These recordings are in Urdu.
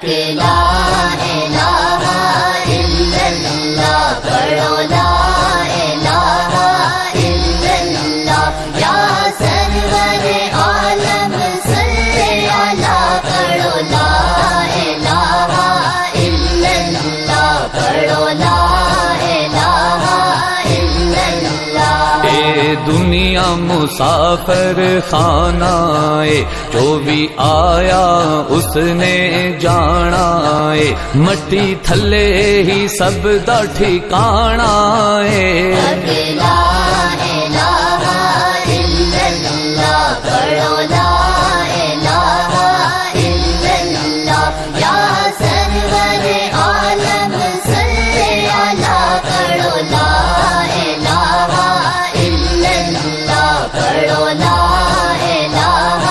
لا الہ الا اللہ پڑھو لا الہ الا اللہ یا سرور عالم صلی علی پڑھو لا الہ الا اللہ پڑھو لا الہ الا اللہ۔ اے دنیا مسافر خانہ ہے، جو بھی آیا اس نے جانا ہے، مٹی تھلے ہی سب دا ٹھکانا ہے۔ لا الہ الا اللہ پڑھو لا الہ الا اللہ یا سرور عالم صلی علی پڑھو لا الہ الا اللہ پڑھو لا الہ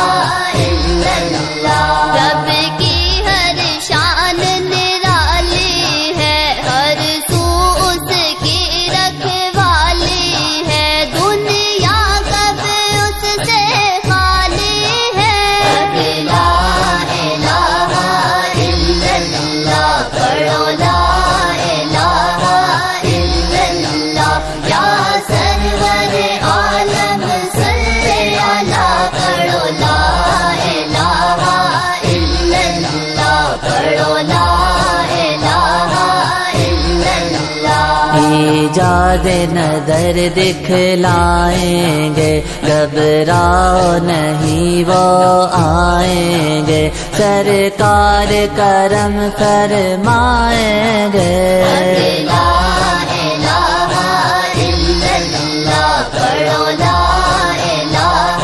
الا اللہ۔ رب کی ہر شان نرالی ہے، ہر سو اس کی رکھوالی ہے، دنیا کب اس سے خالی ہے۔ لا الہ الا اللہ پڑھو لا الہ الا اللہ یا سرور عالم صلی علی پڑھو لا الہ الا اللہ پڑھو لا الہ الا اللہ۔ ایجاد نظر دکھلائیں گے، گھبراؤ نہیں وہ آئیں گے، سرکار کرم فرمائیں گے۔ لا الہ الا اللہ پڑھو لا الہ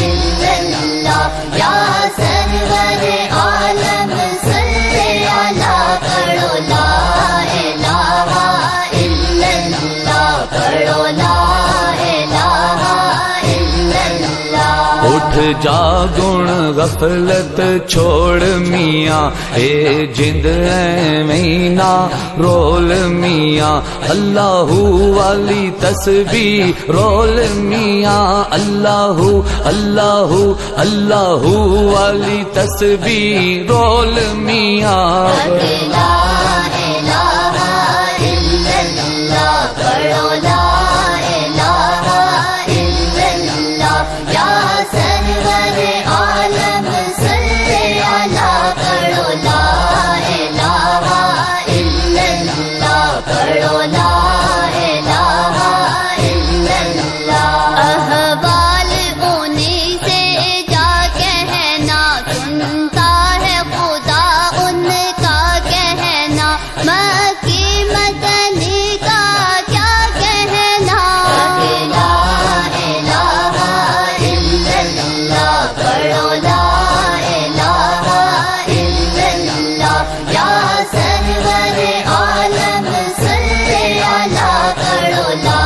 الا اللہ یا سرور عالم صلی علی پڑھو لا الہ الا اللہ پڑھو لا الہ الا اللہ۔ اٹھ جا گن غفلت چھوڑ میاں، اے جند ایویں نہ رول میاں، اللہ والی تسبیح رول میاں، اللہ اللہ اللہ والی تسبیح رول میاں۔ لا الہ الا اللہ پڑھو لا الہ الا اللہ یا سرور عالم صلی علی پڑھو لا الہ الا اللہ پڑھو لا الہ الا اللہ۔ احوال انہی سے جا کہنا، سنتا ہے خدا ان کا کہنا، مکی مدنی کا کیا کہنا۔ لا الہ الا اللہ پڑھو لا الہ الا اللہ یا سرور عالم صلی علی پڑھو لا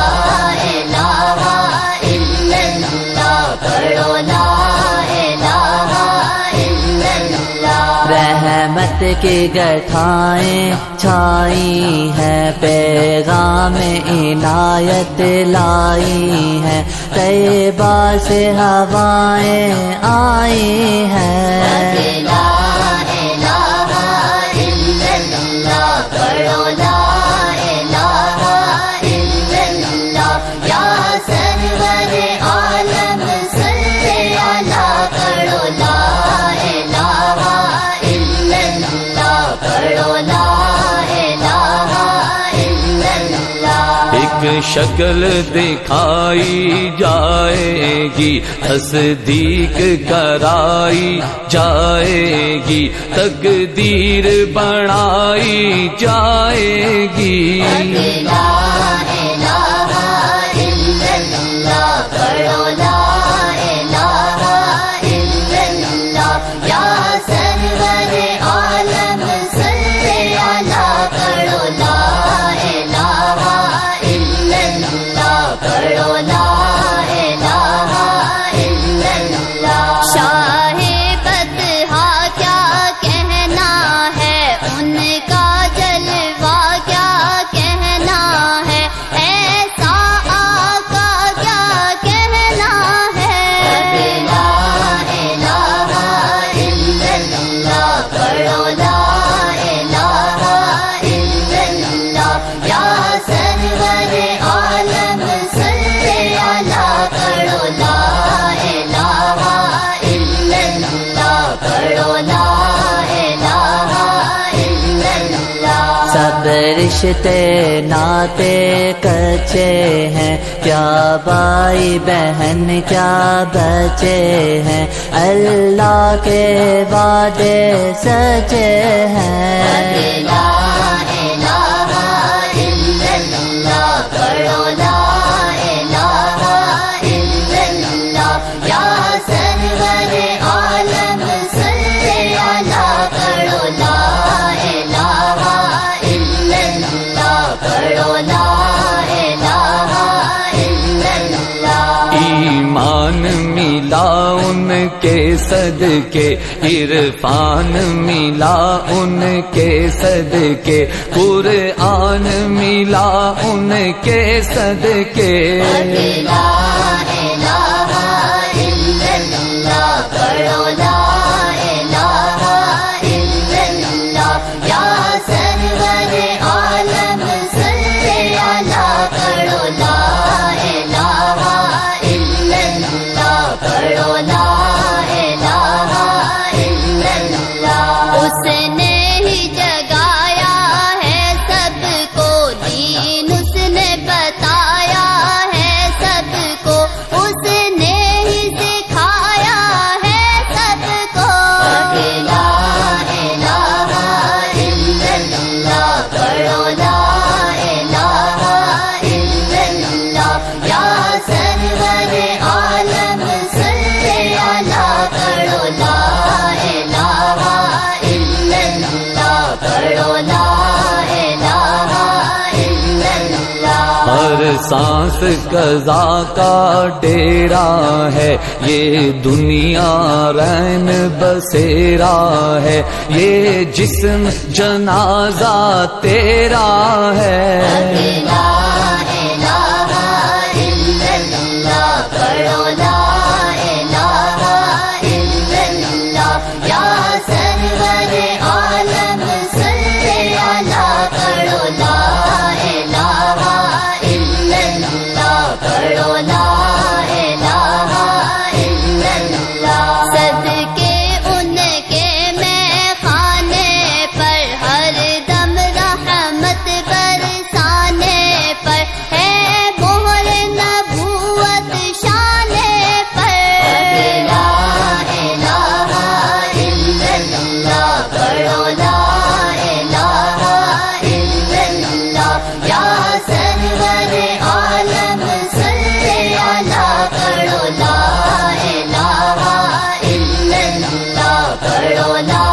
الہ الا اللہ پڑھو لا الہ الا اللہ۔ رحمت کی گٹھائیں چھائی ہیں، پیغام عنایت لائی ہیں، طیبہ سے ہوائیں آئی ہیں۔ لا الہ الا اللہ پڑھو لا الہ الا اللہ یا سرور عالم صلی علی پڑھو لا الہ الا اللہ پڑھو لا الہ الا اللہ۔ ایک شکل دکھائی جائے گی، تصدیق کرائی جائے گی، تقدیر بنائی جائے گی۔ لا الہ الا اللہ پڑھو لا الہ الا اللہ یا سرور عالم صلی علی پڑھو لا الہ الا اللہ پڑھو لا الہ الا اللہ۔ شاہ فتح کیا کہنا ہے، ان کا جلوہ کیا کہنا رشتے ناتے کچے ہیں، کیا بھائی بہن کیا بچے ہیں، اللہ کے وعدے سچے ہیں۔ لا الہ الا اللہ، پڑھو لا الہ الا اللہ، یا سرور عالم صلی علی، پڑھو لا الہ الا اللہ، پڑھو لا الہ الا اللہ۔ ایمان ملا ان کے صدقے، عرفان ملا ان کے صدقے، قرآن ملا ان کے صدقے۔ لا الہ الا اللہ، پڑھو لا الہ الا اللہ، یا سرور عالم صلی علی، پڑھو لا الہ الا اللہ، پڑھو لا الہ الا اللہ۔ اس نے ہی جگایا ہے سب کو دین، اس نے بتایا ہے سب کو، اس نے ہی سکھایا ہے سب کو۔ لا الہ الا اللہ، پڑھو لا الہ الا اللہ، یا سرور عالم صلی علی، پڑھو لا الہ الا اللہ، پڑھو لا الہ الا اللہ۔ ہر سانس قضا کا ڈیرا ہے، یہ دنیا رین بسیرا ہے، یہ جسم جنازہ تیرا ہے۔ لا الہ الا اللہ، پڑھو لا الہ الا اللہ، یا سرور عالم صلی علی، پڑھو لا الہ الا اللہ، پڑھو لا الہ الا اللہ۔ صدقے ان کے میں خانے پر، ہر دم رحمت برسانے پر، ہے مہر نبوت شانے پر۔ لا الہ الا اللہ، پڑھو لا الہ الا اللہ، یا سرور عالم صلی علی، پڑھو لا الہ الا اللہ، پڑھو لا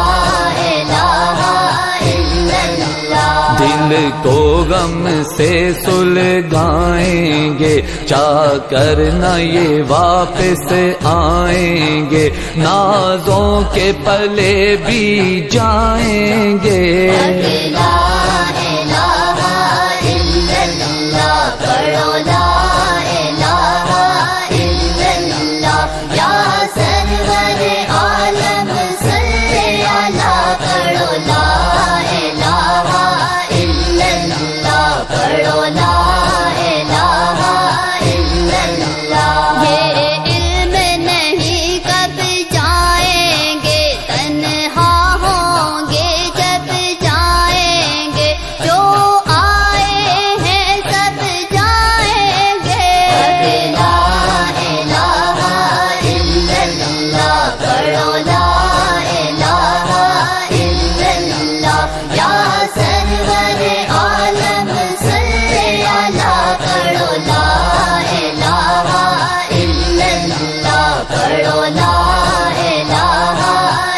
الہ الا اللہ۔ دل کو غم سے سلگائیں گے، چاہ کر نہ یہ واپس آئیں گے، نازوں کے پلے بھی جائیں گے۔ لا الہ الا اللہ، پڑھو لا الہ الا اللہ، یا سرور عالم صلی علی، پڑھو لا الہ الا اللہ، پڑھو لا الہ الا اللہ۔ یہ علم نہیں کب جائیں گے، تنہا ہوں گے جب جائیں گے، جو آئے ہیں سب جائیں گے۔ لا الہ الا اللہ، پڑھو لا الہ الا اللہ، یا سرور عالم صلی علی، پڑھو لا الہ الا اللہ، پڑھو لا الہ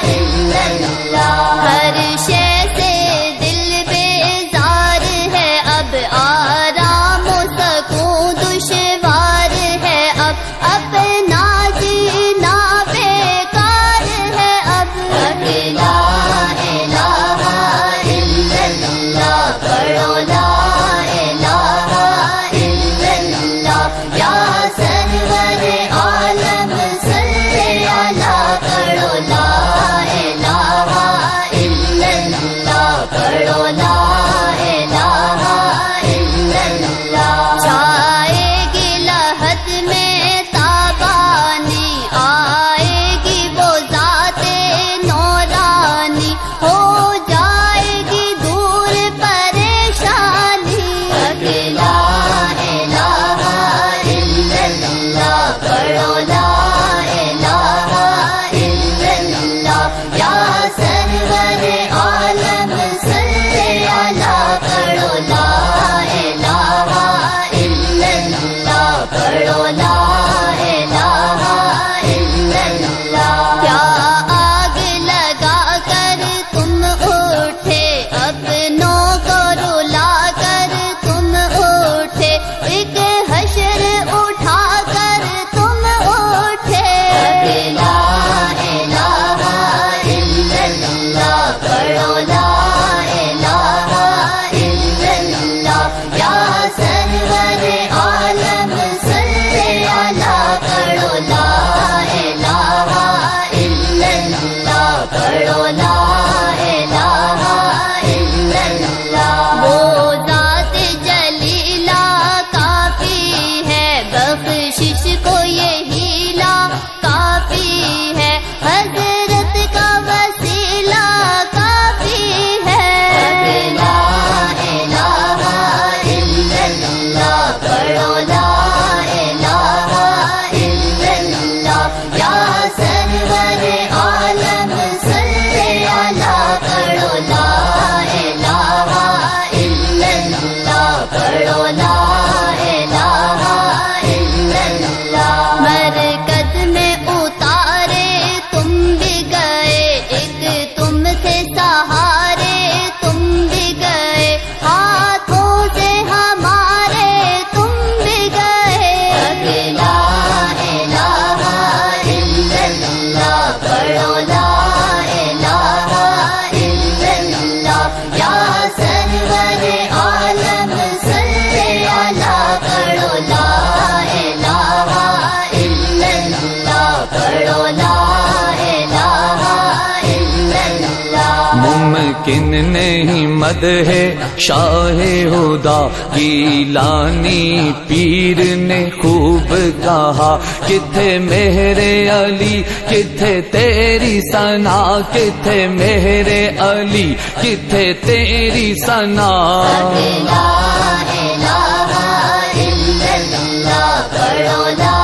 الا اللہ۔ ہر شے سے دل بیزار ہے، اب آرام و سکون دشوار ہے، اب اپنا جینا بیکار ہے اب۔ لا الہ الا اللہ، پڑھو لا الہ الا اللہ، یا سرور عالم صلی علی، پڑھو لا الہ الا اللہ، پڑھو لا الہ الا اللہ۔ چھائے گی لہت میں تابانی، آئے گی وہ ذات نورانی، ہو جائے گی دور پریشانی۔ ممکن نہیں مدح شاہ ہدا گیلانی پیر نے خوب کہا کتھے میرے علی کتھے تیری ثنا کتھے میرے علی کتھے تیری ثنا لا الہ الا اللہ پڑھو لا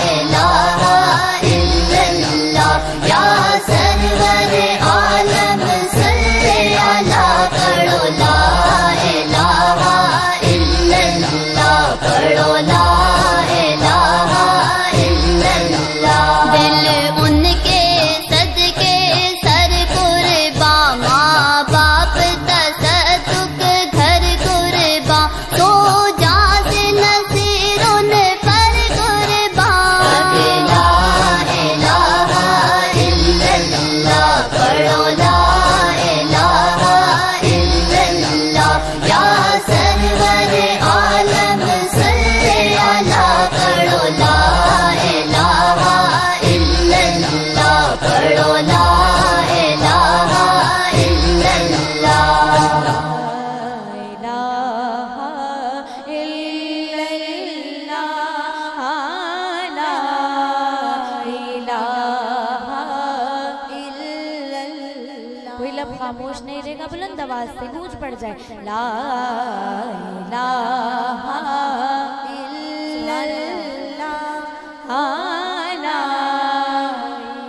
الہ الا اللہ یا سرور عالم صلی علی پڑھو لا الہ الا اللہ پڑھو لا الہ الا اللہ دل ان کے صدقے سر قرباں ماں باپ تصدق گھر قرباں تو جا سے نصیر ان پر قرباں لا الہ الا اللہ پڑھو لا الہ الا اللہ یا سرور عالم صلی علی پڑھو لا الہ الا اللہ پڑھو لا الہ الا اللہ کوئی لب خاموش نہیں رہے گا بلند آواز سے گونج پڑ جائے لا الہ الا اللہ لا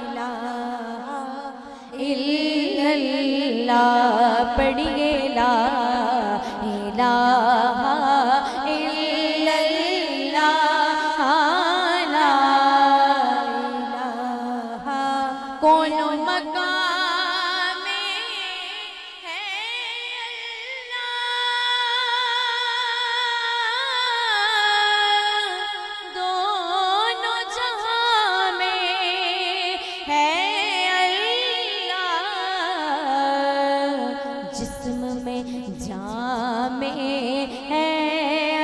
الہ الا اللہ پڑھیے لا الہ الا اللہ لا الہ کون مقام ہے اللہ دونوں جہاں میں ہے اللہ جسم میں جان میں ہے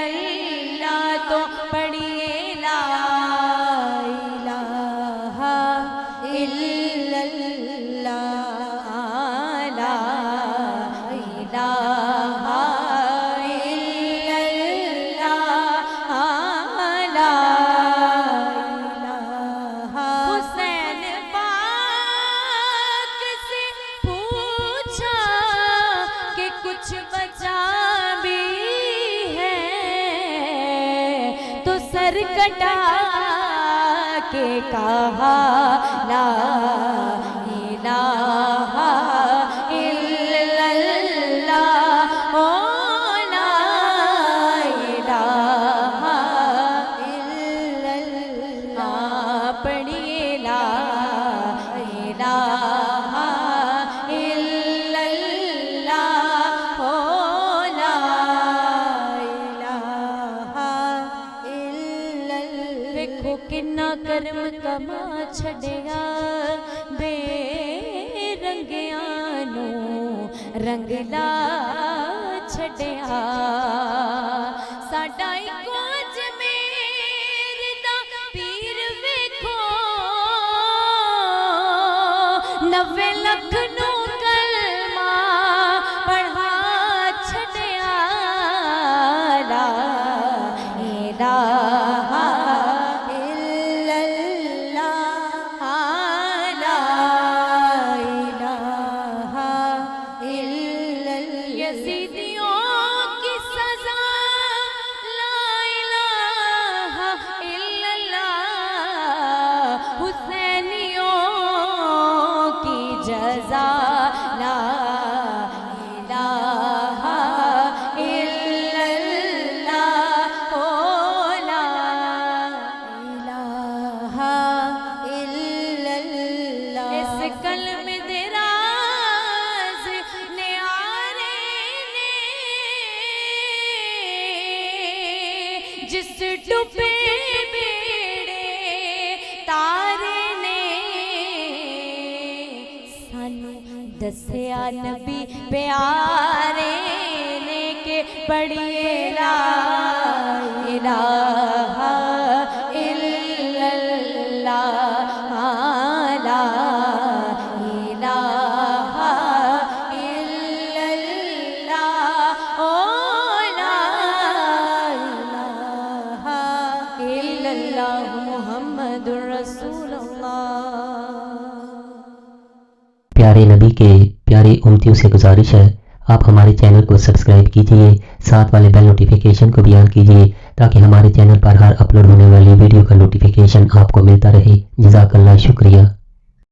اللہ تو پڑھیے لا الہ الا اللہ لا الہ الا اللہ لا الہ حسین پاک سے پوچھا کہ کچھ بچا بھی ہے تو سر کٹا کے کہا لا الہ الا اللہ او لا الہ الا اللہ پڑھیے لا الہ الا اللہ او لا الہ الا اللہ دیکھو کنا کرم کما چھڑیا بے رنگیاں نو رنگ لا چھڑیا ساڈا اکو اجمیر دا پیر ویکھو 90 لکھ نو کلمہ پڑھا چھڑیا لا الہ الا اللہ لا الہ الا اللہ یزیدیوں کی سزا لا الہ الا اللہ حسینیوں کی جزا لا الہ الا اللہ او لا الہ الا اللہ اس قلم دراز نیارے نے جس ڈوبے بیڑے تارے نے سانو دسیا نبی پیارے نے کہ پڑھیے لا الہ الا اللہ لا الہ پیارے نبی کے پیارے امتیوں سے گزارش ہے آپ ہمارے چینل کو سبسکرائب کیجئے، ساتھ والے بیل نوٹیفیکیشن کو بھی آن کیجئے تاکہ ہمارے چینل پر ہر اپلوڈ ہونے والی ویڈیو کا نوٹیفیکیشن آپ کو ملتا رہے۔ جزاک اللہ، شکریہ۔